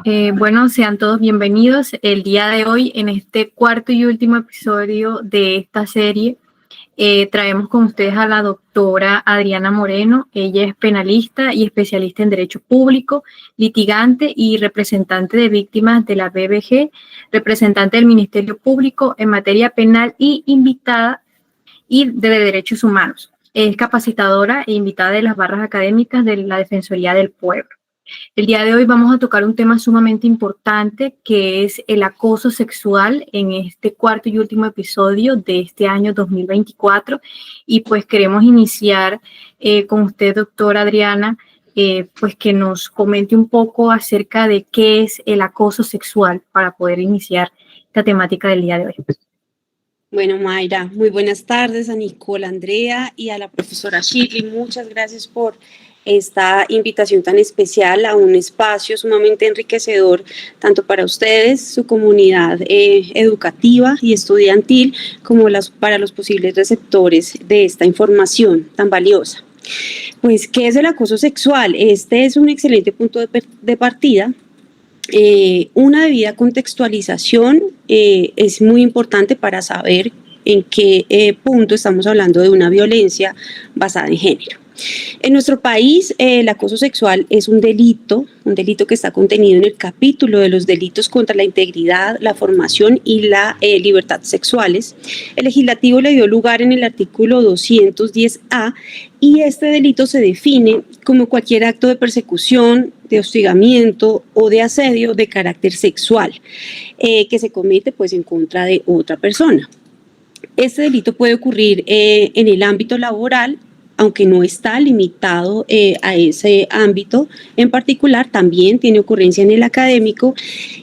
Bueno, sean todos bienvenidos. El día de hoy, en este cuarto y último episodio de esta serie, traemos con ustedes a la doctora Adriana Moreno. Ella es penalista y especialista en Derecho Público, litigante y representante de víctimas de la BBG, representante del Ministerio Público en materia penal y invitada y de Derechos Humanos. Es capacitadora e invitada de las barras académicas de la Defensoría del Pueblo. El día de hoy vamos a tocar un tema sumamente importante que es el acoso sexual en este cuarto y último episodio de este año 2024 y pues queremos iniciar con usted, doctora Adriana, pues que nos comente un poco acerca de qué es el acoso sexual para poder iniciar esta temática del día de hoy. Bueno, Mayra, muy buenas tardes a Nicole, Andrea y a la profesora Shirley. Muchas gracias por esta invitación tan especial a un espacio sumamente enriquecedor, tanto para ustedes, su comunidad educativa y estudiantil, como para los posibles receptores de esta información tan valiosa. Pues, ¿qué es el acoso sexual? Este es un excelente punto de partida. Una debida contextualización es muy importante para saber en qué punto estamos hablando de una violencia basada en género. En nuestro país, el acoso sexual es un delito que está contenido en el capítulo de los delitos contra la integridad, la formación y la libertad sexuales. El legislativo le dio lugar en el artículo 210A y este delito se define como cualquier acto de persecución, de hostigamiento o de asedio de carácter sexual que se comete pues en contra de otra persona. Este delito puede ocurrir en el ámbito laboral, aunque no está limitado a ese ámbito en particular, también tiene ocurrencia en el académico,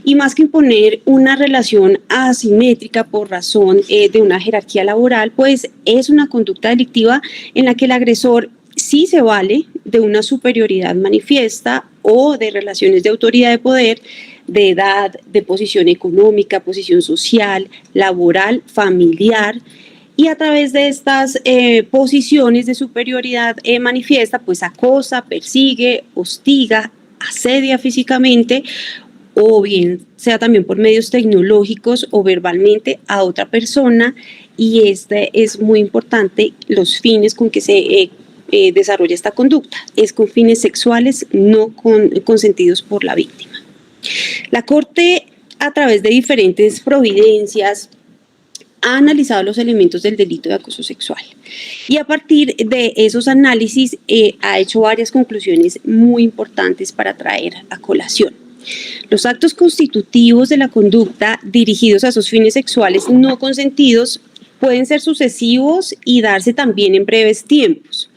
y más que imponer una relación asimétrica por razón de una jerarquía laboral, pues es una conducta delictiva en la que el agresor sí se vale de una superioridad manifiesta o de relaciones de autoridad de poder, de edad, de posición económica, posición social, laboral, familiar, y a través de estas posiciones de superioridad manifiesta, pues acosa, persigue, hostiga, asedia físicamente, o bien sea también por medios tecnológicos o verbalmente a otra persona, y este es muy importante, los fines con que se desarrolla esta conducta, es con fines sexuales no consentidos por la víctima. La Corte, a través de diferentes providencias, ha analizado los elementos del delito de acoso sexual y a partir de esos análisis ha hecho varias conclusiones muy importantes para traer a colación. Los actos constitutivos de la conducta dirigidos a esos fines sexuales no consentidos pueden ser sucesivos y darse también en breves tiempos.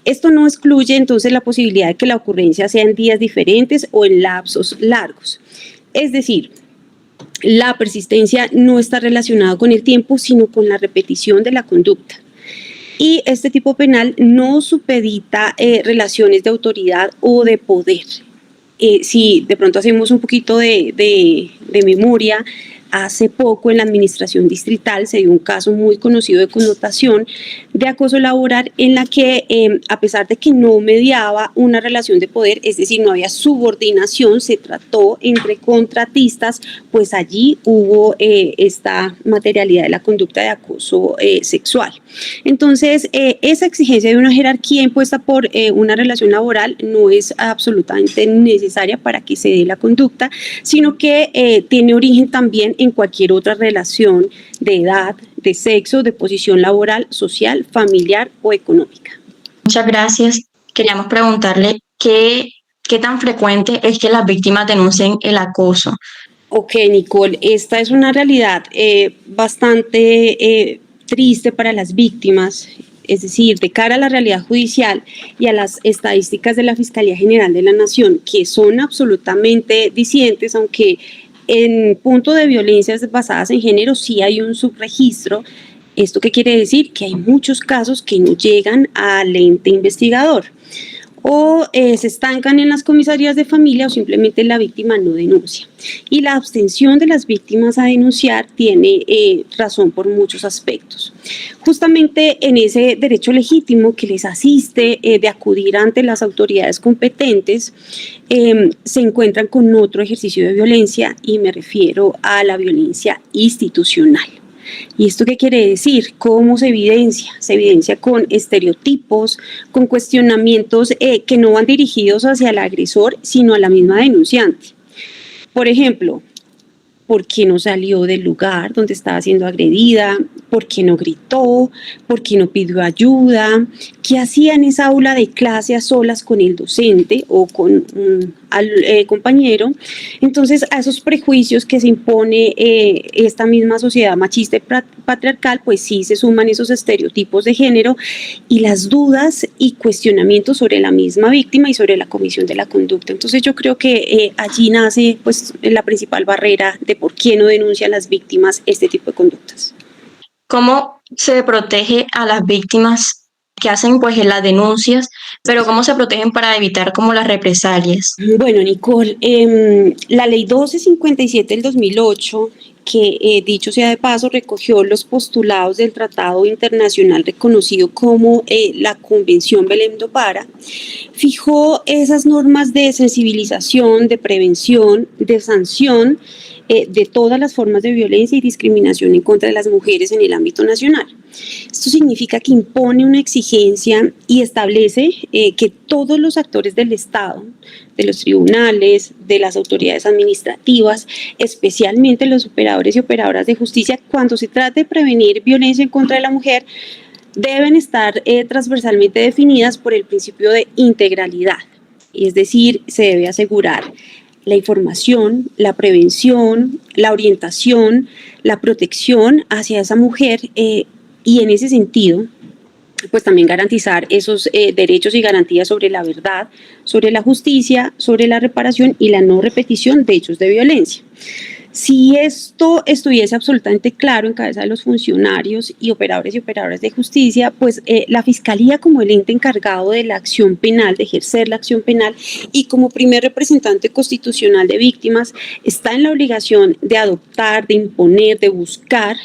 Esto no excluye entonces la posibilidad de que la ocurrencia sea en días diferentes o en lapsos largos. Es decir, la persistencia no está relacionada con el tiempo, sino con la repetición de la conducta. Y este tipo penal no supedita relaciones de autoridad o de poder. Si de pronto hacemos un poquito de memoria, hace poco en la administración distrital se dio un caso muy conocido de connotación de acoso laboral en la que a pesar de que no mediaba una relación de poder, es decir, no había subordinación, se trató entre contratistas, pues allí hubo esta materialidad de la conducta de acoso sexual. Entonces, esa exigencia de una jerarquía impuesta por una relación laboral no es absolutamente necesaria para que se dé la conducta, sino que tiene origen también en cualquier otra relación de edad, de sexo, de posición laboral, social, familiar o económica. Muchas gracias. Queríamos preguntarle qué tan frecuente es que las víctimas denuncien el acoso. Ok, Nicole, esta es una realidad bastante triste para las víctimas. Es decir, de cara a la realidad judicial y a las estadísticas de la Fiscalía General de la Nación, que son absolutamente discientes, aunque en punto de violencias basadas en género sí hay un subregistro. ¿Esto qué quiere decir? Que hay muchos casos que no llegan al ente investigador. o se estancan en las comisarías de familia o simplemente la víctima no denuncia. Y la abstención de las víctimas a denunciar tiene razón por muchos aspectos. Justamente en ese derecho legítimo que les asiste de acudir ante las autoridades competentes, se encuentran con otro ejercicio de violencia y me refiero a la violencia institucional. ¿Y esto qué quiere decir? ¿Cómo se evidencia? Se evidencia con estereotipos, con cuestionamientos que no van dirigidos hacia el agresor, sino a la misma denunciante. Por ejemplo, ¿por qué no salió del lugar donde estaba siendo agredida? ¿Por qué no gritó? ¿Por qué no pidió ayuda? ¿Qué hacía en esa aula de clase a solas con el docente o con un compañero? Entonces, a esos prejuicios que se impone esta misma sociedad machista y patriarcal, pues sí se suman esos estereotipos de género y las dudas y cuestionamientos sobre la misma víctima y sobre la comisión de la conducta. Entonces, yo creo que allí nace pues la principal barrera de por qué no denuncian las víctimas este tipo de conductas. ¿Cómo se protege a las víctimas que hacen pues las denuncias, pero cómo se protegen para evitar como las represalias? Bueno, Nicole, la ley 1257 del 2008, que dicho sea de paso, recogió los postulados del tratado internacional reconocido como la Convención Belém do Pará, fijó esas normas de sensibilización, de prevención, de sanción de todas las formas de violencia y discriminación en contra de las mujeres en el ámbito nacional. Esto significa que impone una exigencia y establece que todos los actores del Estado, de los tribunales, de las autoridades administrativas, especialmente los operadores y operadoras de justicia, cuando se trata de prevenir violencia en contra de la mujer, deben estar transversalmente definidas por el principio de integralidad. Es decir, se debe asegurar la información, la prevención, la orientación, la protección hacia esa mujer y en ese sentido, pues también garantizar esos derechos y garantías sobre la verdad, sobre la justicia, sobre la reparación y la no repetición de hechos de violencia. Si esto estuviese absolutamente claro en cabeza de los funcionarios y operadoras de justicia, pues la Fiscalía como el ente encargado de la acción penal, de ejercer la acción penal y como primer representante constitucional de víctimas, está en la obligación de adoptar, de imponer, de buscar,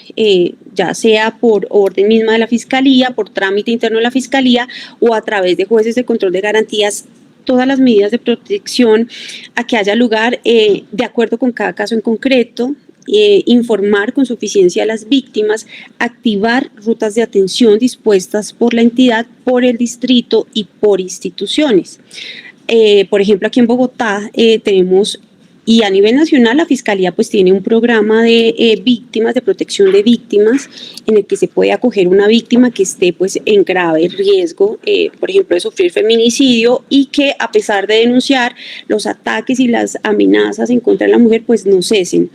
ya sea por orden misma de la Fiscalía, por trámite interno de la Fiscalía o a través de jueces de control de garantías, todas las medidas de protección a que haya lugar de acuerdo con cada caso en concreto, informar con suficiencia a las víctimas, activar rutas de atención dispuestas por la entidad, por el distrito y por instituciones. Por ejemplo, aquí en Bogotá tenemos, y a nivel nacional la Fiscalía pues tiene un programa de víctimas, de protección de víctimas, en el que se puede acoger una víctima que esté pues en grave riesgo, por ejemplo, de sufrir feminicidio y que a pesar de denunciar los ataques y las amenazas en contra de la mujer pues no cesen.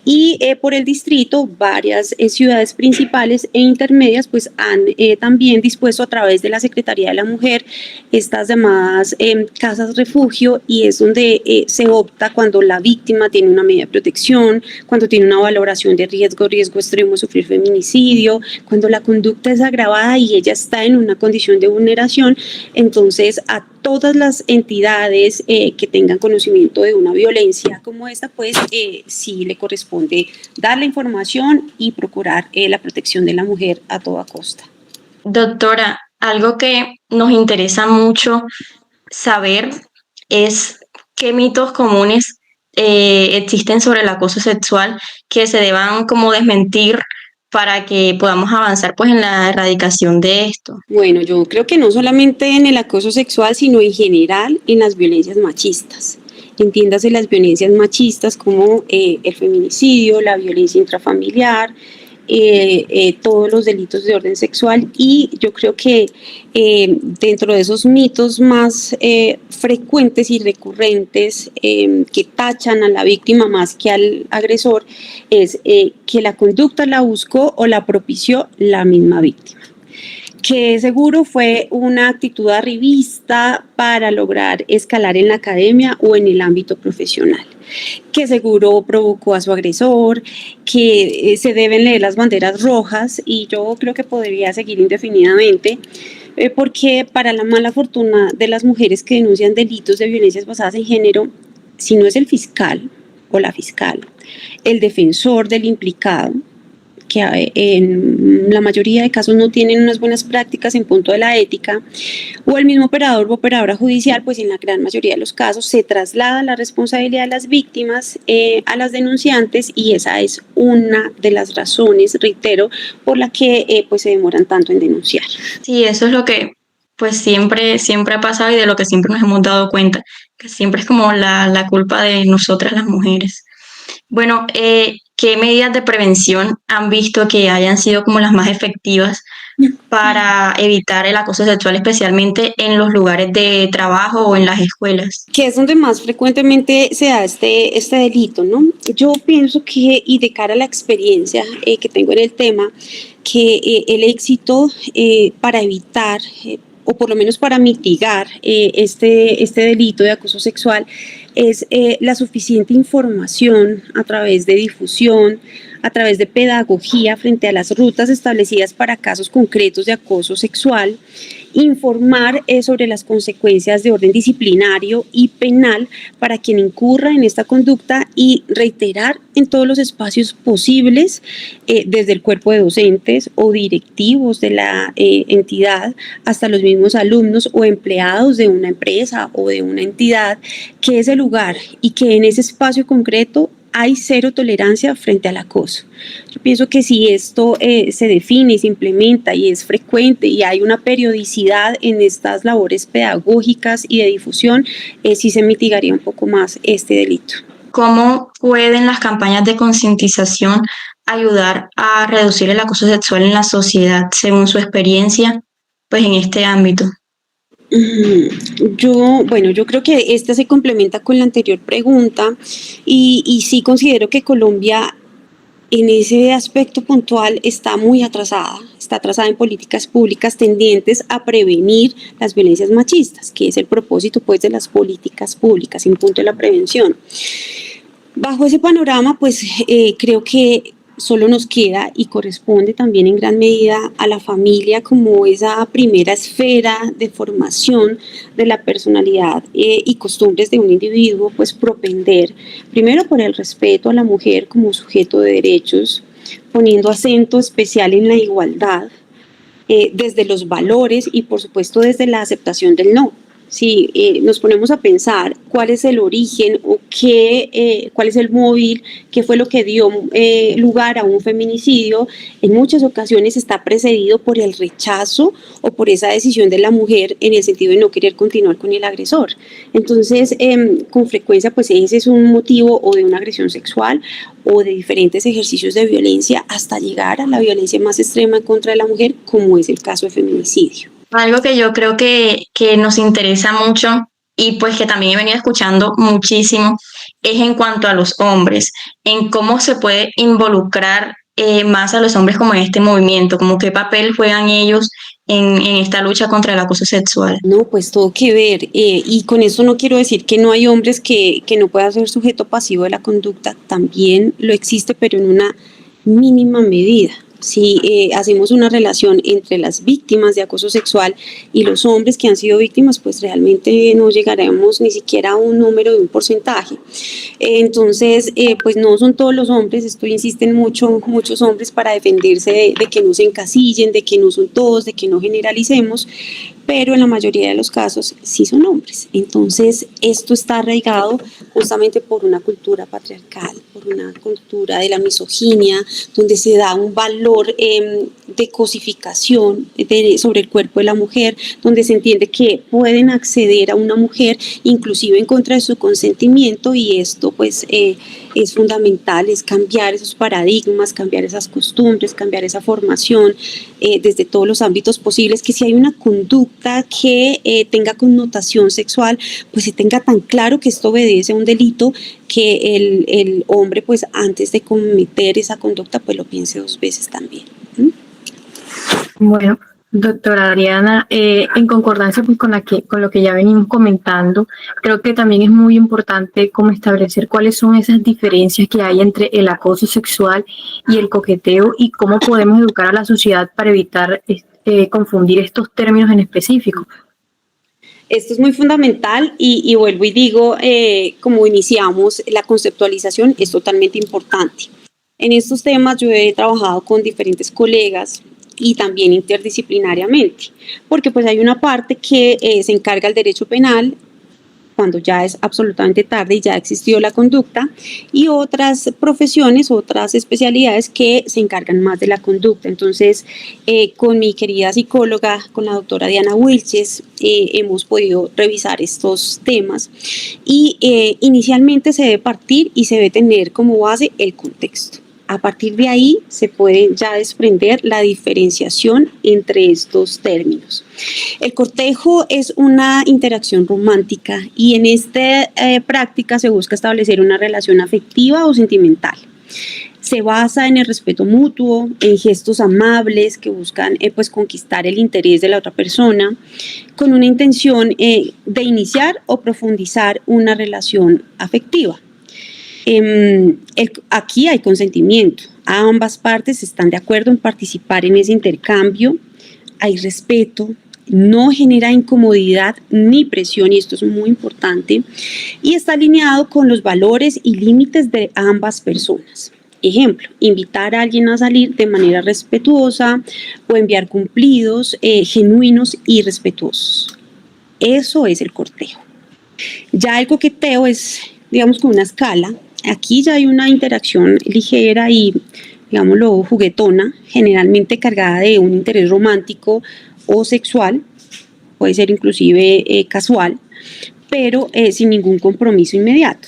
Y por el distrito, varias ciudades principales e intermedias pues han también dispuesto a través de la Secretaría de la Mujer estas llamadas casas refugio, y es donde se opta cuando la víctima tiene una medida de protección, cuando tiene una valoración de riesgo extremo de sufrir feminicidio, cuando la conducta es agravada y ella está en una condición de vulneración. Entonces a todas las entidades que tengan conocimiento de una violencia como esta, pues sí le corresponde dar la información y procurar la protección de la mujer a toda costa. Doctora, algo que nos interesa mucho saber es qué mitos comunes existen sobre el acoso sexual que se deban como desmentir para que podamos avanzar pues en la erradicación de esto. Bueno, yo creo que no solamente en el acoso sexual, sino en general en las violencias machistas. Entiéndase las violencias machistas como el feminicidio, la violencia intrafamiliar, todos los delitos de orden sexual, y yo creo que dentro de esos mitos más frecuentes y recurrentes que tachan a la víctima más que al agresor es que la conducta la buscó o la propició la misma víctima, que seguro fue una actitud arribista para lograr escalar en la academia o en el ámbito profesional, que seguro provocó a su agresor, que se deben leer las banderas rojas, y yo creo que podría seguir indefinidamente. porque para la mala fortuna de las mujeres que denuncian delitos de violencias basadas en género, si no es el fiscal o la fiscal, el defensor del implicado, que en la mayoría de casos no tienen unas buenas prácticas en punto de la ética, o el mismo operador o operadora judicial, pues en la gran mayoría de los casos se traslada la responsabilidad de las víctimas a las denunciantes, y esa es una de las razones, reitero, por la que pues se demoran tanto en denunciar. Sí, eso es lo que pues siempre ha pasado y de lo que siempre nos hemos dado cuenta, que siempre es como la culpa de nosotras las mujeres. Bueno, ¿qué medidas de prevención han visto que hayan sido como las más efectivas para evitar el acoso sexual, especialmente en los lugares de trabajo o en las escuelas? Que es donde más frecuentemente se da este delito, ¿no? Yo pienso que, y de cara a la experiencia que tengo en el tema, que el éxito para evitar, o por lo menos para mitigar este delito de acoso sexual, es la suficiente información a través de difusión, a través de pedagogía frente a las rutas establecidas para casos concretos de acoso sexual, informar sobre las consecuencias de orden disciplinario y penal para quien incurra en esta conducta, y reiterar en todos los espacios posibles, desde el cuerpo de docentes o directivos de la entidad hasta los mismos alumnos o empleados de una empresa o de una entidad, que es el lugar y que en ese espacio concreto hay cero tolerancia frente al acoso. Yo pienso que si esto se define y se implementa y es frecuente y hay una periodicidad en estas labores pedagógicas y de difusión, sí se mitigaría un poco más este delito. ¿Cómo pueden las campañas de concientización ayudar a reducir el acoso sexual en la sociedad, según su experiencia, pues en este ámbito? Yo creo que esta se complementa con la anterior pregunta, y sí considero que Colombia en ese aspecto puntual está muy atrasada, está atrasada en políticas públicas tendientes a prevenir las violencias machistas, que es el propósito pues de las políticas públicas en punto de la prevención. Bajo ese panorama, pues creo que solo nos queda y corresponde también en gran medida a la familia como esa primera esfera de formación de la personalidad y costumbres de un individuo, pues propender primero por el respeto a la mujer como sujeto de derechos, poniendo acento especial en la igualdad, desde los valores y por supuesto desde la aceptación del no. Si nos ponemos a pensar cuál es el origen o cuál es el móvil, qué fue lo que dio lugar a un feminicidio, en muchas ocasiones está precedido por el rechazo o por esa decisión de la mujer en el sentido de no querer continuar con el agresor. Entonces, con frecuencia, pues ese es un motivo o de una agresión sexual o de diferentes ejercicios de violencia hasta llegar a la violencia más extrema en contra de la mujer, como es el caso de feminicidio. Algo que yo creo que nos interesa mucho y pues que también he venido escuchando muchísimo es en cuanto a los hombres, en cómo se puede involucrar más a los hombres como en este movimiento, como qué papel juegan ellos en esta lucha contra el acoso sexual. No, pues todo que ver, y con eso no quiero decir que no hay hombres que no puedan ser sujeto pasivo de la conducta, también lo existe, pero en una mínima medida. Si hacemos una relación entre las víctimas de acoso sexual y los hombres que han sido víctimas, pues realmente no llegaremos ni siquiera a un número de un porcentaje. Entonces, pues no son todos los hombres, esto insisten muchos hombres para defenderse de que no se encasillen, de que no son todos, de que no generalicemos, pero en la mayoría de los casos sí son hombres. Entonces, esto está arraigado justamente por una cultura patriarcal, por una cultura de la misoginia, donde se da un valor de cosificación sobre el cuerpo de la mujer, donde se entiende que pueden acceder a una mujer inclusive en contra de su consentimiento, y esto pues es fundamental, es cambiar esos paradigmas, cambiar esas costumbres, cambiar esa formación desde todos los ámbitos posibles, que si hay una conducta que tenga connotación sexual, pues se tenga tan claro que esto obedece a un delito, que el hombre pues antes de cometer esa conducta pues lo piense dos veces también. Bueno, doctora Adriana, en concordancia pues con lo que ya venimos comentando, creo que también es muy importante como establecer cuáles son esas diferencias que hay entre el acoso sexual y el coqueteo, y cómo podemos educar a la sociedad para evitar confundir estos términos en específico. Esto es muy fundamental y vuelvo y digo, como iniciamos, la conceptualización es totalmente importante. En estos temas yo he trabajado con diferentes colegas y también interdisciplinariamente, porque pues hay una parte que se encarga del derecho penal cuando ya es absolutamente tarde y ya existió la conducta, y otras profesiones, otras especialidades que se encargan más de la conducta. Entonces, con mi querida psicóloga, con la doctora Diana Wilches, hemos podido revisar estos temas y inicialmente se debe partir y se debe tener como base el contexto. A partir de ahí se puede ya desprender la diferenciación entre estos términos. El cortejo es una interacción romántica y en esta práctica se busca establecer una relación afectiva o sentimental. Se basa en el respeto mutuo, en gestos amables que buscan pues conquistar el interés de la otra persona, con una intención de iniciar o profundizar una relación afectiva. Aquí hay consentimiento, ambas partes están de acuerdo en participar en ese intercambio, hay respeto, no genera incomodidad ni presión, y esto es muy importante, y está alineado con los valores y límites de ambas personas. Ejemplo, invitar a alguien a salir de manera respetuosa o enviar cumplidos genuinos y respetuosos. Eso es el cortejo. Ya el coqueteo es, digamos, con una escala. Aquí ya hay una interacción ligera y, digámoslo, juguetona, generalmente cargada de un interés romántico o sexual, puede ser inclusive casual, pero sin ningún compromiso inmediato.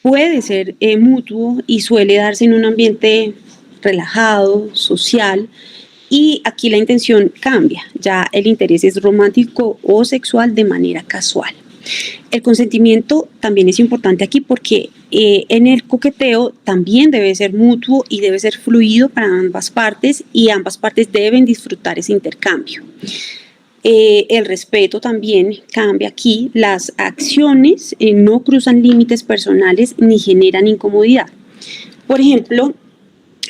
Puede ser mutuo y suele darse en un ambiente relajado, social, y aquí la intención cambia, ya el interés es romántico o sexual de manera casual. El consentimiento también es importante aquí porque en el coqueteo también debe ser mutuo y debe ser fluido para ambas partes y ambas partes deben disfrutar ese intercambio. El respeto también cambia aquí, las acciones no cruzan límites personales ni generan incomodidad. Por ejemplo,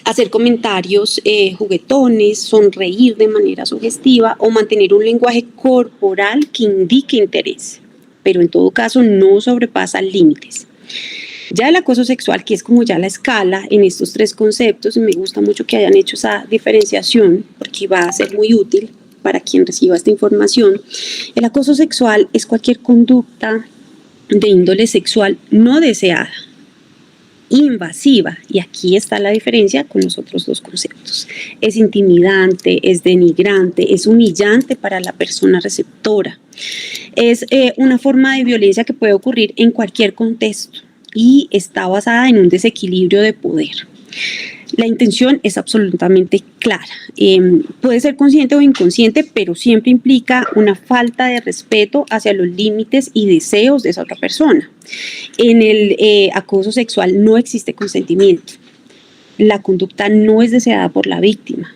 hacer comentarios juguetones, sonreír de manera sugestiva o mantener un lenguaje corporal que indique interés, pero en todo caso no sobrepasa límites. Ya el acoso sexual, que es como ya la escala en estos tres conceptos, y me gusta mucho que hayan hecho esa diferenciación porque va a ser muy útil para quien reciba esta información. El acoso sexual es cualquier conducta de índole sexual no deseada, invasiva, y aquí está la diferencia con los otros dos conceptos. Es intimidante, es denigrante, es humillante para la persona receptora. Es una forma de violencia que puede ocurrir en cualquier contexto y está basada en un desequilibrio de poder. La intención es absolutamente clara. Puede ser consciente o inconsciente, pero siempre implica una falta de respeto hacia los límites y deseos de esa otra persona. En el acoso sexual no existe consentimiento. La conducta no es deseada por la víctima.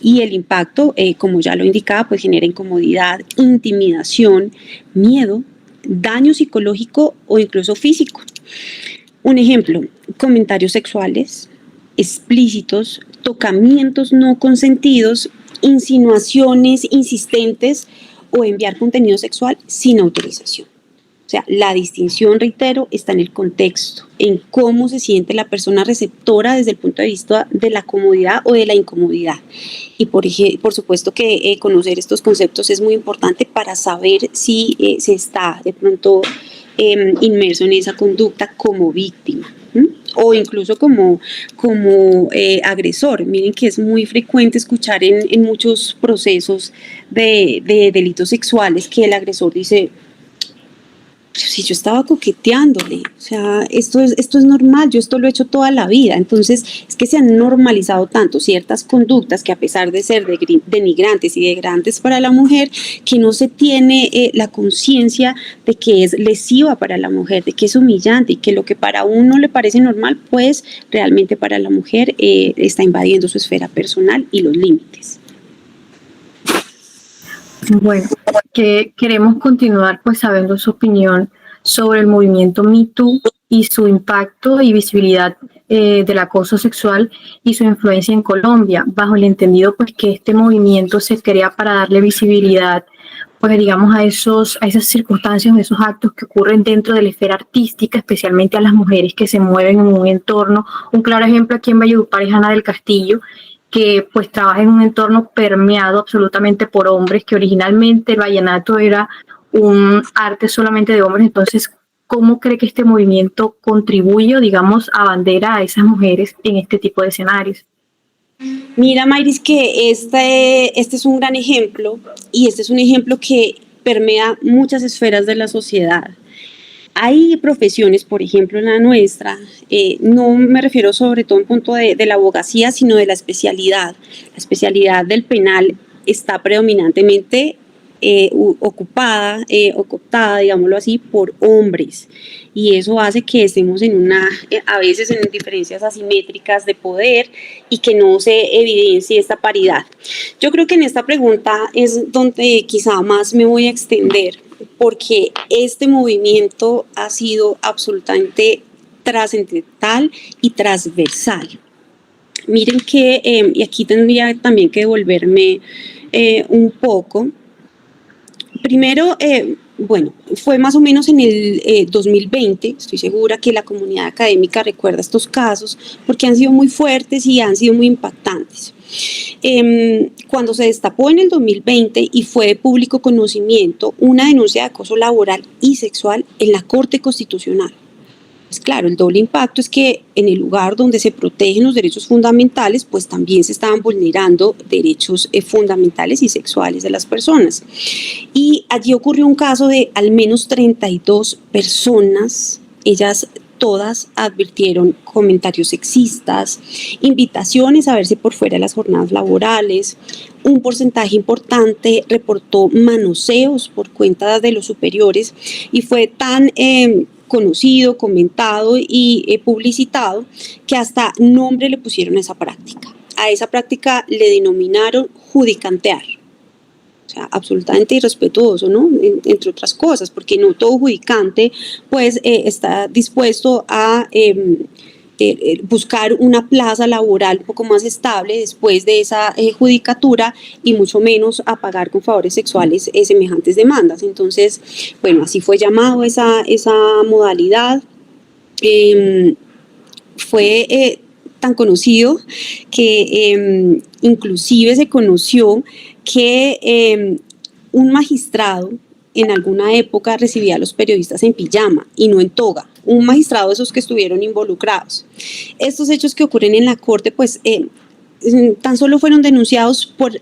Y el impacto, como ya lo indicaba, pues genera incomodidad, intimidación, miedo, daño psicológico o incluso físico. Un ejemplo, comentarios sexuales explícitos, tocamientos no consentidos, insinuaciones insistentes o enviar contenido sexual sin autorización. O sea, la distinción, reitero, está en el contexto, en cómo se siente la persona receptora desde el punto de vista de la comodidad o de la incomodidad. Y por supuesto que conocer estos conceptos es muy importante para saber si se está de pronto inmerso en esa conducta como víctima. O incluso como agresor. Miren que es muy frecuente escuchar en muchos procesos de delitos sexuales que el agresor dice: si yo estaba coqueteándole, o sea, esto es normal, yo esto lo he hecho toda la vida. Entonces es que se han normalizado tanto ciertas conductas que, a pesar de ser denigrantes y degradantes para la mujer, que no se tiene la conciencia de que es lesiva para la mujer, de que es humillante, y que lo que para uno le parece normal, pues realmente para la mujer está invadiendo su esfera personal y los límites. Bueno, que queremos continuar pues sabiendo su opinión sobre el movimiento Me Too y su impacto y visibilidad del acoso sexual y su influencia en Colombia, bajo el entendido pues que este movimiento se crea para darle visibilidad pues digamos a esas circunstancias, a esos actos que ocurren dentro de la esfera artística, especialmente a las mujeres que se mueven en un entorno. Un claro ejemplo aquí en Valledupar es Ana del Castillo, que pues trabaja en un entorno permeado absolutamente por hombres, que originalmente el vallenato era un arte solamente de hombres. Entonces, ¿cómo cree que este movimiento contribuye, o digamos, abandera a esas mujeres en este tipo de escenarios? Mira, Mayris, que este es un gran ejemplo y este es un ejemplo que permea muchas esferas de la sociedad. Hay profesiones, por ejemplo, en la nuestra, no me refiero sobre todo en punto de la abogacía, sino de la especialidad. La especialidad del penal está predominantemente ocupada o cooptada, digámoslo así, por hombres. Y eso hace que estemos a veces en diferencias asimétricas de poder y que no se evidencie esta paridad. Yo creo que en esta pregunta es donde quizá más me voy a extender, porque este movimiento ha sido absolutamente trascendental y transversal. Miren que, y aquí tendría también que devolverme un poco. Primero, bueno, fue más o menos en el 2020, estoy segura que la comunidad académica recuerda estos casos porque han sido muy fuertes y han sido muy impactantes. Cuando se destapó en el 2020 y fue de público conocimiento una denuncia de acoso laboral y sexual en la Corte Constitucional. Pues claro, el doble impacto es que en el lugar donde se protegen los derechos fundamentales, pues también se estaban vulnerando derechos fundamentales y sexuales de las personas. Y allí ocurrió un caso de al menos 32 personas, ellas todas advirtieron comentarios sexistas, invitaciones a verse por fuera de las jornadas laborales. Un porcentaje importante reportó manoseos por cuenta de los superiores y fue tan conocido, comentado y publicitado que hasta nombre le pusieron a esa práctica. A esa práctica le denominaron judicantear. O sea, absolutamente irrespetuoso, ¿no? Entre otras cosas, porque no todo judicante pues está dispuesto a buscar una plaza laboral un poco más estable después de esa judicatura y mucho menos a pagar con favores sexuales semejantes demandas. Entonces, bueno, así fue llamado esa modalidad. Fue tan conocido que inclusive se conoció que un magistrado en alguna época recibía a los periodistas en pijama y no en toga, un magistrado de esos que estuvieron involucrados. Estos hechos que ocurren en la corte, pues tan solo fueron denunciados por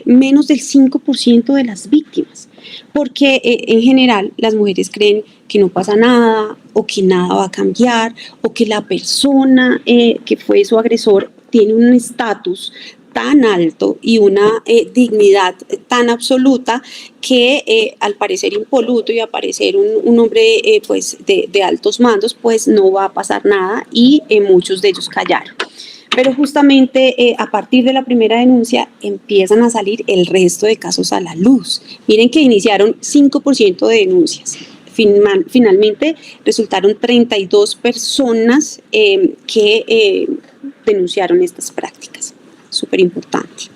menos del 5% de las víctimas, porque en general las mujeres creen que no pasa nada o que nada va a cambiar o que la persona que fue su agresor tiene un estatus tan alto y una dignidad tan absoluta que al parecer impoluto y aparecer un hombre pues de altos mandos, pues no va a pasar nada y muchos de ellos callaron. Pero justamente a partir de la primera denuncia empiezan a salir el resto de casos a la luz. Miren que iniciaron 5% de denuncias. Finalmente resultaron 32 personas que denunciaron estas prácticas. Súper importante.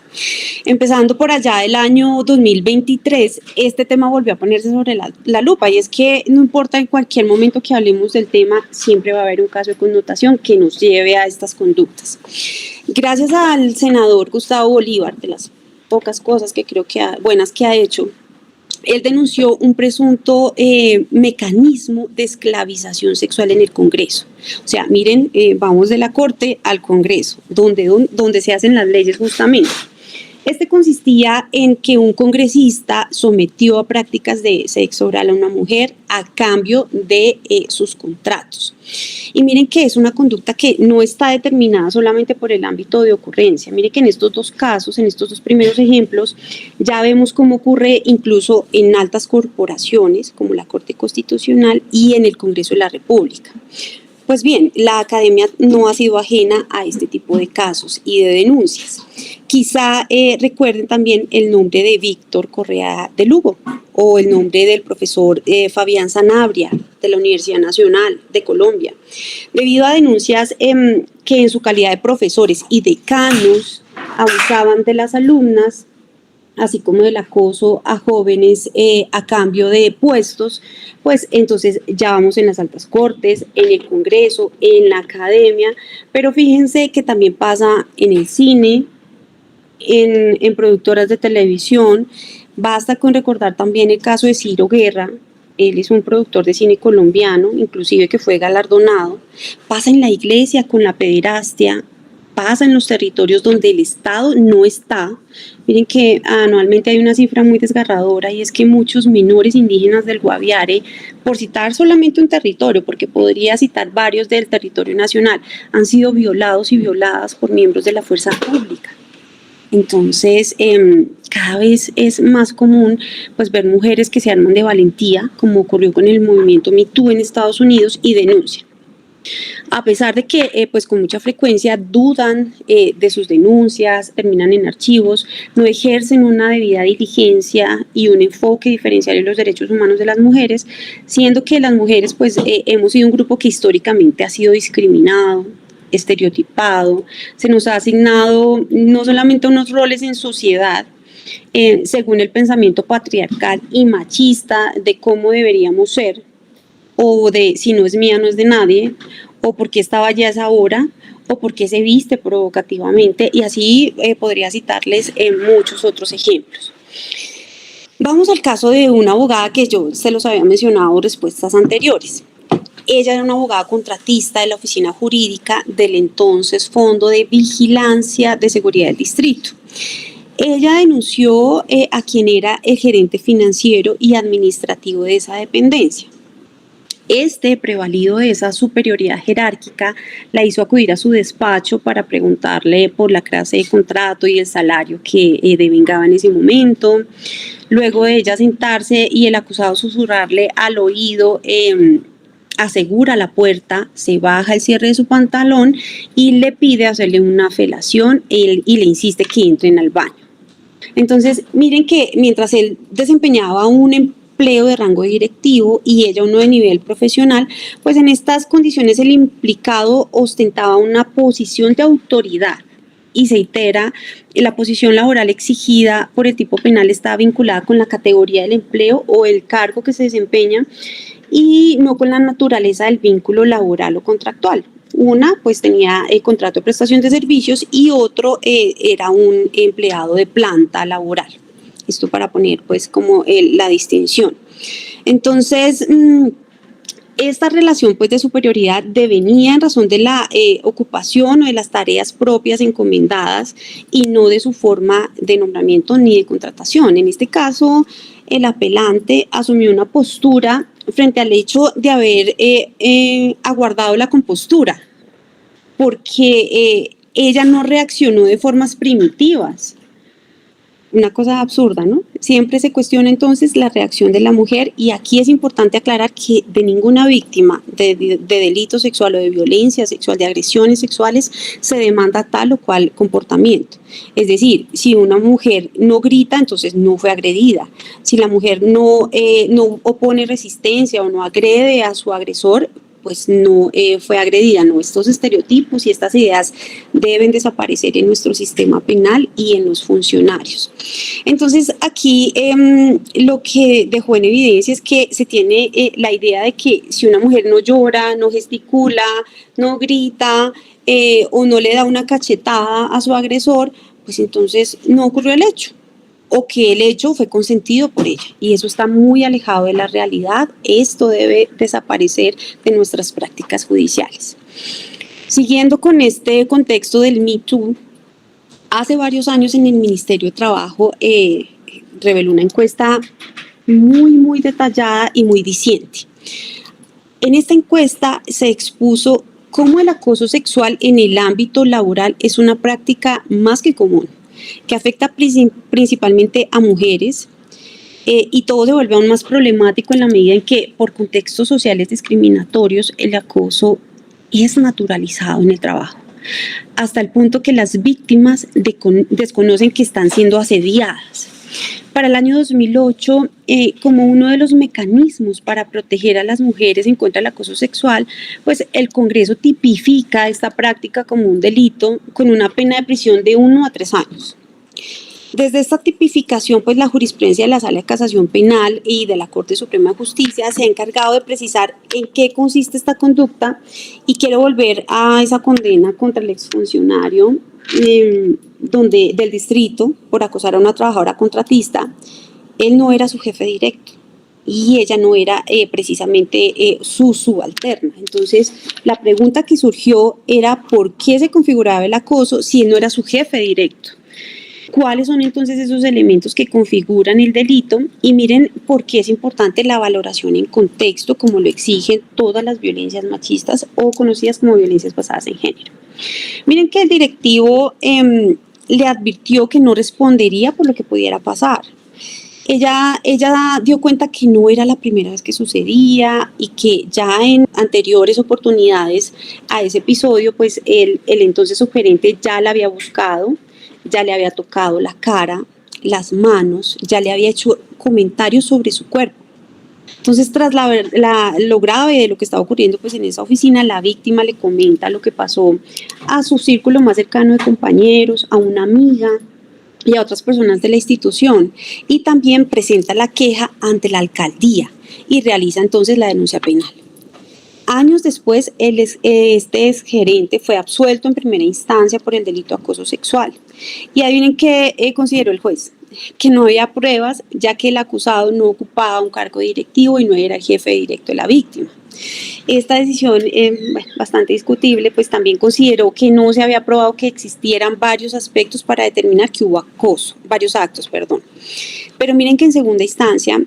Empezando por allá del año 2023, este tema volvió a ponerse sobre la lupa y es que no importa en cualquier momento que hablemos del tema, siempre va a haber un caso de connotación que nos lleve a estas conductas. Gracias al senador Gustavo Bolívar, de las pocas cosas que creo que buenas que ha hecho, él denunció un presunto mecanismo de esclavización sexual en el Congreso. O sea, miren, vamos de la Corte al Congreso, donde se hacen las leyes justamente. Este consistía en que un congresista sometió a prácticas de sexo oral a una mujer a cambio de sus contratos. Y miren que es una conducta que no está determinada solamente por el ámbito de ocurrencia. Miren que en estos dos casos, en estos dos primeros ejemplos, ya vemos cómo ocurre incluso en altas corporaciones como la Corte Constitucional y en el Congreso de la República. Pues bien, la academia no ha sido ajena a este tipo de casos y de denuncias. Quizá recuerden también el nombre de Víctor Correa de Lugo o el nombre del profesor Fabián Sanabria, de la Universidad Nacional de Colombia, debido a denuncias que en su calidad de profesores y decanos abusaban de las alumnas, así como del acoso a jóvenes a cambio de puestos. Pues entonces ya vamos en las altas cortes, en el Congreso, en la academia, pero fíjense que también pasa en el cine, en productoras de televisión. Basta con recordar también el caso de Ciro Guerra. Él es un productor de cine colombiano, inclusive que fue galardonado. Pasa en la iglesia con la pederastia, pasa en los territorios donde el Estado no está. Miren que anualmente hay una cifra muy desgarradora, y es que muchos menores indígenas del Guaviare, por citar solamente un territorio, porque podría citar varios del territorio nacional, han sido violados y violadas por miembros de la fuerza pública. Entonces, cada vez es más común pues ver mujeres que se arman de valentía, como ocurrió con el movimiento Me Too en Estados Unidos, y denuncian. A pesar de que pues con mucha frecuencia dudan de sus denuncias, terminan en archivos, no ejercen una debida diligencia y un enfoque diferencial en los derechos humanos de las mujeres, siendo que las mujeres pues hemos sido un grupo que históricamente ha sido discriminado, estereotipado, se nos ha asignado no solamente unos roles en sociedad, según el pensamiento patriarcal y machista de cómo deberíamos ser, o de si no es mía no es de nadie, o por qué estaba ya a esa hora, o por qué se viste provocativamente, y así podría citarles muchos otros ejemplos. Vamos al caso de una abogada que yo se los había mencionado en respuestas anteriores. Ella era una abogada contratista de la oficina jurídica del entonces Fondo de Vigilancia de Seguridad del Distrito. Ella denunció a quien era el gerente financiero y administrativo de esa dependencia. Prevalido de esa superioridad jerárquica, la hizo acudir a su despacho para preguntarle por la clase de contrato y el salario que devengaba en ese momento. Luego de ella sentarse y el acusado susurrarle al oído, asegura la puerta, se baja el cierre de su pantalón y le pide hacerle una felación y le insiste que entren al baño. Entonces, miren que mientras él desempeñaba un empleo de rango directivo y ella uno de nivel profesional, pues en estas condiciones el implicado ostentaba una posición de autoridad, y se itera, la posición laboral exigida por el tipo penal está vinculada con la categoría del empleo o el cargo que se desempeña, y no con la naturaleza del vínculo laboral o contractual. Una pues tenía el contrato de prestación de servicios y otro era un empleado de planta laboral. Esto para poner pues como la distinción. Entonces, esta relación pues de superioridad devenía en razón de la ocupación o de las tareas propias encomendadas, y no de su forma de nombramiento ni de contratación. En este caso, el apelante asumió una postura frente al hecho de haber aguardado la compostura, porque ella no reaccionó de formas primitivas. Una cosa absurda, ¿no? Siempre se cuestiona entonces la reacción de la mujer, y aquí es importante aclarar que de ninguna víctima de delito sexual o de violencia sexual, de agresiones sexuales, se demanda tal o cual comportamiento. Es decir, si una mujer no grita, entonces no fue agredida. Si la mujer no opone resistencia o no agrede a su agresor, pues no fue agredida. No, estos estereotipos y estas ideas deben desaparecer en nuestro sistema penal y en los funcionarios. Entonces, aquí lo que dejó en evidencia es que se tiene la idea de que si una mujer no llora, no gesticula, no grita o no le da una cachetada a su agresor, pues entonces no ocurrió el hecho, o que el hecho fue consentido por ella, y eso está muy alejado de la realidad. Esto debe desaparecer de nuestras prácticas judiciales. Siguiendo con este contexto del Me Too, hace varios años en el Ministerio de Trabajo reveló una encuesta muy detallada y muy diciente. En esta encuesta se expuso cómo el acoso sexual en el ámbito laboral es una práctica más que común, que afecta principalmente a mujeres, y todo se vuelve aún más problemático en la medida en que, por contextos sociales discriminatorios, el acoso es naturalizado en el trabajo, hasta el punto que las víctimas desconocen que están siendo asediadas. Para el año 2008, como uno de los mecanismos para proteger a las mujeres en contra del acoso sexual, pues el Congreso tipifica esta práctica como un delito con una pena de prisión de 1 a 3 años. Desde esta tipificación, pues la jurisprudencia de la Sala de Casación Penal y de la Corte Suprema de Justicia se ha encargado de precisar en qué consiste esta conducta, y quiero volver a esa condena contra el exfuncionario del distrito por acosar a una trabajadora contratista. Él no era su jefe directo y ella no era precisamente su subalterna. Entonces, la pregunta que surgió era ¿por qué se configuraba el acoso si él no era su jefe directo? ¿Cuáles son entonces esos elementos que configuran el delito? Y miren por qué es importante la valoración en contexto, como lo exigen todas las violencias machistas o conocidas como violencias basadas en género. Miren que el directivo le advirtió que no respondería por lo que pudiera pasar. Ella dio cuenta que no era la primera vez que sucedía y que ya en anteriores oportunidades a ese episodio, pues el entonces subgerente ya la había buscado, ya le había tocado la cara, las manos, ya le había hecho comentarios sobre su cuerpo. Entonces, tras lo grave de lo que estaba ocurriendo pues en esa oficina, la víctima le comenta lo que pasó a su círculo más cercano de compañeros, a una amiga y a otras personas de la institución, y también presenta la queja ante la alcaldía y realiza entonces la denuncia penal. Años después, este exgerente fue absuelto en primera instancia por el delito de acoso sexual. Y adivinen qué consideró el juez: que no había pruebas, ya que el acusado no ocupaba un cargo directivo y no era el jefe directo de la víctima. Esta decisión, bastante discutible, pues también consideró que no se había probado que existieran varios aspectos para determinar que hubo acoso, varios actos, perdón. Pero miren que en segunda instancia,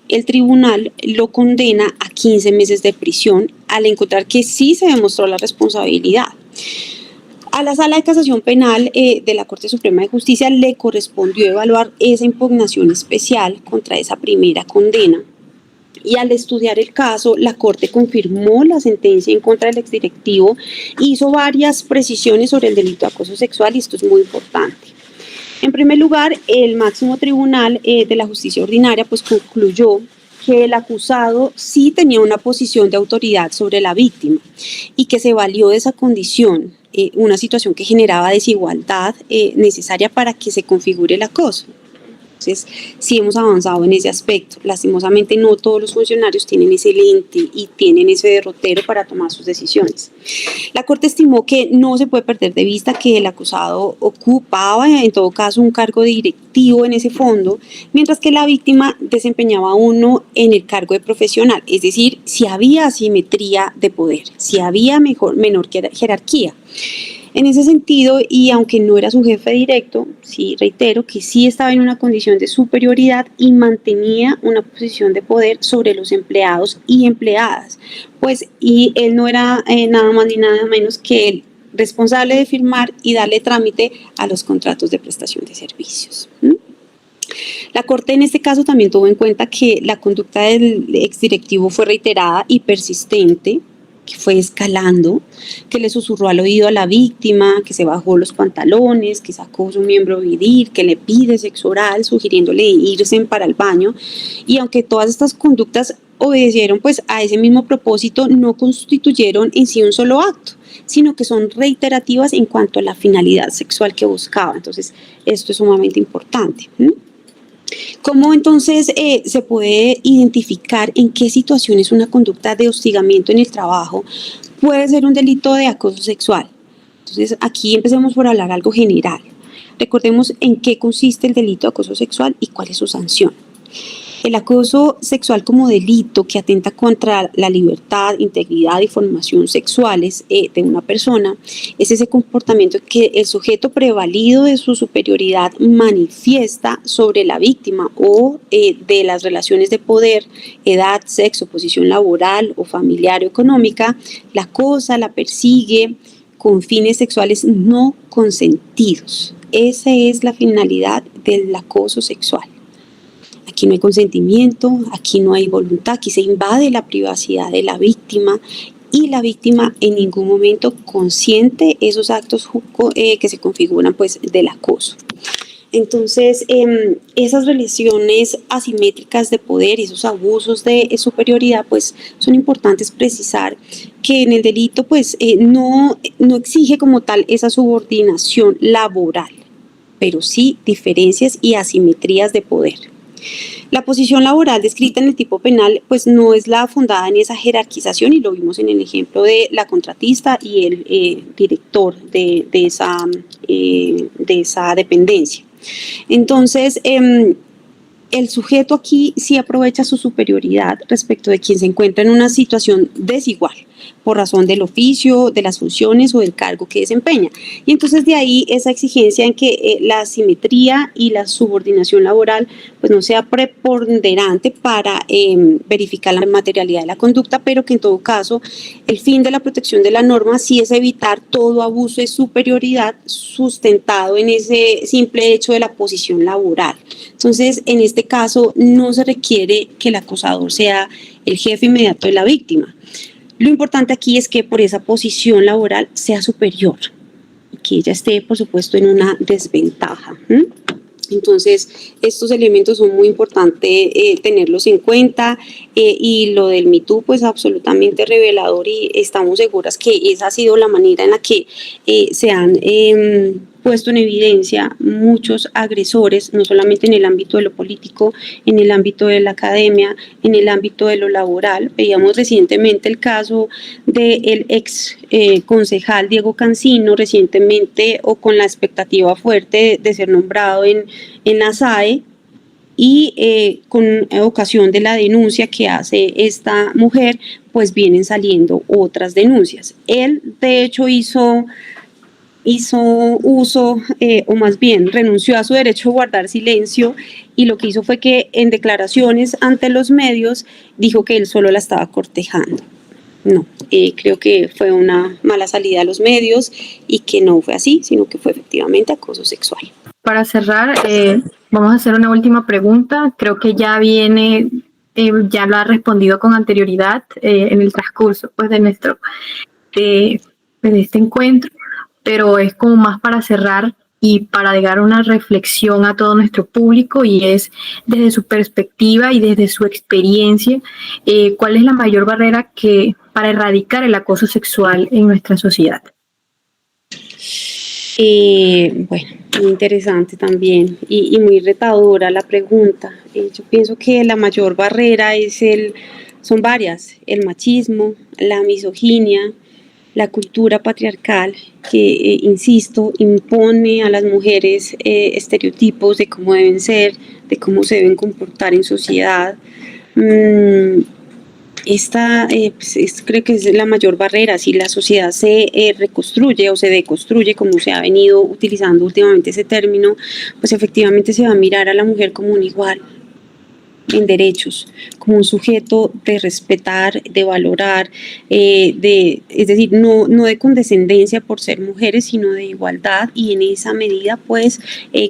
el tribunal lo condena a 15 meses de prisión al encontrar que sí se demostró la responsabilidad. A la Sala de Casación Penal de la Corte Suprema de Justicia le correspondió evaluar esa impugnación especial contra esa primera condena. Y al estudiar el caso, la Corte confirmó la sentencia en contra del exdirectivo e hizo varias precisiones sobre el delito de acoso sexual, y esto es muy importante. En primer lugar, el máximo tribunal de la justicia ordinaria pues concluyó que el acusado sí tenía una posición de autoridad sobre la víctima y que se valió de esa condición, una situación que generaba desigualdad necesaria para que se configure el acoso. Entonces, sí hemos avanzado en ese aspecto. Lastimosamente, no todos los funcionarios tienen ese lente y tienen ese derrotero para tomar sus decisiones. La Corte estimó que no se puede perder de vista que el acusado ocupaba, en todo caso, un cargo directivo en ese fondo, mientras que la víctima desempeñaba uno en el cargo de profesional, es decir, si había asimetría de poder, si había menor jerarquía. En ese sentido, y aunque no era su jefe directo, sí reitero que sí estaba en una condición de superioridad y mantenía una posición de poder sobre los empleados y empleadas, y él no era nada más ni nada menos que el responsable de firmar y darle trámite a los contratos de prestación de servicios. La Corte en este caso también tuvo en cuenta que la conducta del exdirectivo fue reiterada y persistente, que fue escalando, que le susurró al oído a la víctima, que se bajó los pantalones, que sacó su miembro viril, que le pide sexo oral, sugiriéndole irse para el baño. Y aunque todas estas conductas obedecieron pues a ese mismo propósito, no constituyeron en sí un solo acto, sino que son reiterativas en cuanto a la finalidad sexual que buscaba. Entonces, esto es sumamente importante. ¿Cómo entonces se puede identificar en qué situaciones una conducta de hostigamiento en el trabajo puede ser un delito de acoso sexual? Entonces, aquí empecemos por hablar algo general. Recordemos en qué consiste el delito de acoso sexual y cuál es su sanción. El acoso sexual como delito que atenta contra la libertad, integridad y formación sexuales de una persona es ese comportamiento que el sujeto prevalido de su superioridad manifiesta sobre la víctima o de las relaciones de poder, edad, sexo, posición laboral o familiar o económica, la acosa, la persigue con fines sexuales no consentidos. Esa es la finalidad del acoso sexual. Aquí no hay consentimiento, aquí no hay voluntad, aquí se invade la privacidad de la víctima y la víctima en ningún momento consiente esos actos que se configuran pues del acoso. Entonces, esas relaciones asimétricas de poder y esos abusos de superioridad, pues son importantes precisar que en el delito, pues no exige como tal esa subordinación laboral, pero sí diferencias y asimetrías de poder. La posición laboral descrita en el tipo penal pues no es la fundada en esa jerarquización, y lo vimos en el ejemplo de la contratista y el director de esa dependencia. Entonces, el sujeto aquí sí aprovecha su superioridad respecto de quien se encuentra en una situación desigual por razón del oficio, de las funciones o del cargo que desempeña. Y entonces de ahí esa exigencia en que la asimetría y la subordinación laboral pues no sea preponderante para verificar la materialidad de la conducta, pero que en todo caso el fin de la protección de la norma sí es evitar todo abuso de superioridad sustentado en ese simple hecho de la posición laboral. Entonces, en este caso, no se requiere que el acosador sea el jefe inmediato de la víctima. Lo importante aquí es que por esa posición laboral sea superior y que ella esté, por supuesto, en una desventaja. Entonces, estos elementos son muy importantes tenerlos en cuenta, y lo del Me Too, pues absolutamente revelador, y estamos seguras que esa ha sido la manera en la que se han puesto en evidencia muchos agresores, no solamente en el ámbito de lo político, en el ámbito de la academia, en el ámbito de lo laboral. Veíamos recientemente el caso del ex concejal Diego Cancino, recientemente, o con la expectativa fuerte de ser nombrado en la SAE, y con ocasión de la denuncia que hace esta mujer, pues vienen saliendo otras denuncias. Él, de hecho, hizo uso, o más bien renunció a su derecho a guardar silencio, y lo que hizo fue que en declaraciones ante los medios dijo que él solo la estaba cortejando. No, creo que fue una mala salida a los medios y que no fue así, sino que fue efectivamente acoso sexual. Para cerrar, vamos a hacer una última pregunta. Creo que ya ya lo ha respondido con anterioridad en el transcurso pues, de este encuentro, pero es como más para cerrar y para dar una reflexión a todo nuestro público, y es desde su perspectiva y desde su experiencia, ¿cuál es la mayor barrera para erradicar el acoso sexual en nuestra sociedad? Bueno, muy interesante también y muy retadora la pregunta. Yo pienso que la mayor barrera son varias: el machismo, la misoginia, la cultura patriarcal que, insisto, impone a las mujeres estereotipos de cómo deben ser, de cómo se deben comportar en sociedad. Esta creo que es la mayor barrera. Si la sociedad se reconstruye o se deconstruye, como se ha venido utilizando últimamente ese término, pues efectivamente se va a mirar a la mujer como un igual en derechos, como un sujeto de respetar, de valorar, es decir, no de condescendencia por ser mujeres, sino de igualdad, y en esa medida pues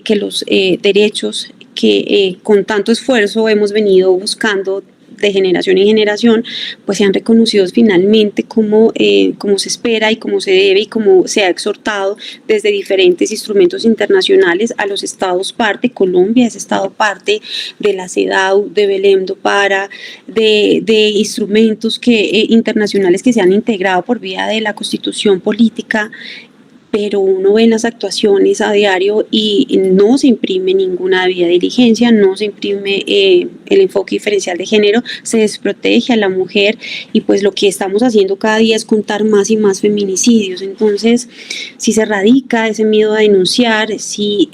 que los derechos que con tanto esfuerzo hemos venido buscando de generación en generación, pues sean reconocidos finalmente como se espera y como se debe, y como se ha exhortado desde diferentes instrumentos internacionales a los estados parte. Colombia es estado parte de la CEDAW, de Belém do Pará, de instrumentos internacionales que se han integrado por vía de la Constitución política, pero uno ve en las actuaciones a diario y no se imprime ninguna debida diligencia, no se imprime el enfoque diferencial de género, se desprotege a la mujer, y pues lo que estamos haciendo cada día es contar más y más feminicidios. Entonces, si se erradica ese miedo a denunciar, si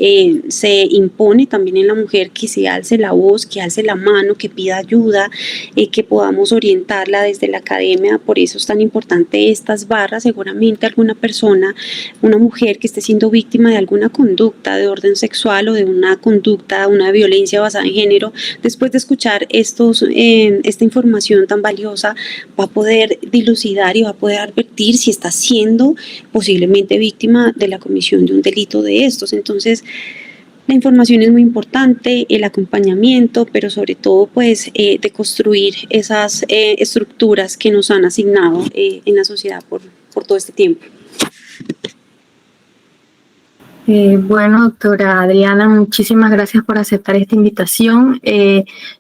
se impone también en la mujer que se alce la voz, que alce la mano, que pida ayuda, que podamos orientarla desde la academia. Por eso es tan importante estas barras. Seguramente alguna persona, una mujer que esté siendo víctima de alguna conducta de orden sexual o de una conducta, una violencia basada en género, después de escuchar esta información tan valiosa, va a poder dilucidar y va a poder advertir si está siendo posiblemente víctima de la comisión de un delito de estos. Entonces, la información es muy importante, el acompañamiento, pero sobre todo pues de construir esas estructuras que nos han asignado en la sociedad por todo este tiempo. Bueno, doctora Adriana, muchísimas gracias por aceptar esta invitación.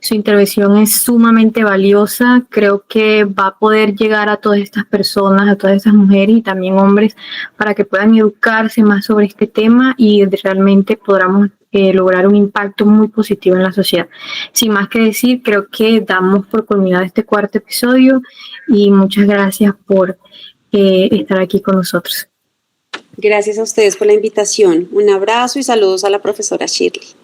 Su intervención es sumamente valiosa. Creo que va a poder llegar a todas estas personas, a todas estas mujeres y también hombres, para que puedan educarse más sobre este tema y realmente podamos lograr un impacto muy positivo en la sociedad. Sin más que decir, creo que damos por culminado este cuarto episodio y muchas gracias por estar aquí con nosotros. Gracias a ustedes por la invitación. Un abrazo y saludos a la profesora Shirley.